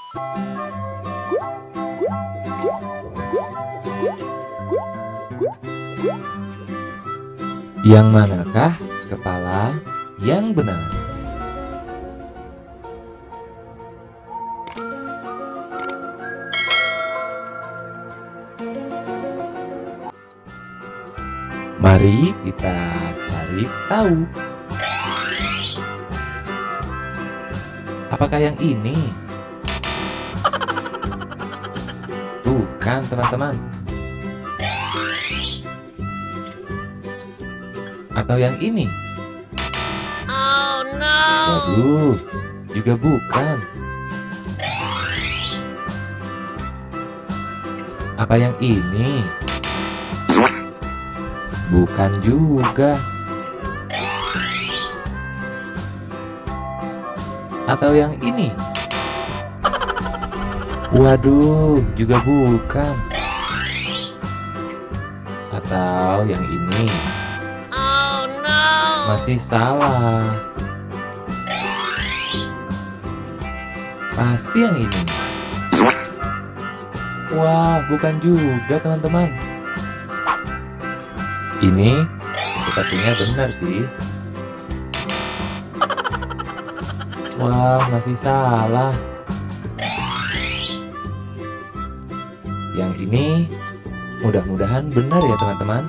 Yang manakah kepala yang benar? Mari kita cari tahu. Apakah yang ini? Bukan, teman-teman. Atau yang ini? Oh no. Waduh, juga bukan. Apa yang ini? Bukan juga. Atau yang ini? Waduh, juga bukan. Atau yang ini? Oh no. Masih salah. Pasti yang ini. Wah, bukan juga, teman-teman. Ini sepertinya benar sih. Wah, masih salah. Yang ini mudah-mudahan benar ya, teman-teman.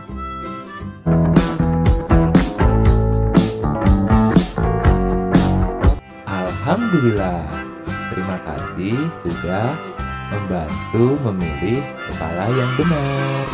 Alhamdulillah. Terima kasih sudah membantu memilih kepala yang benar.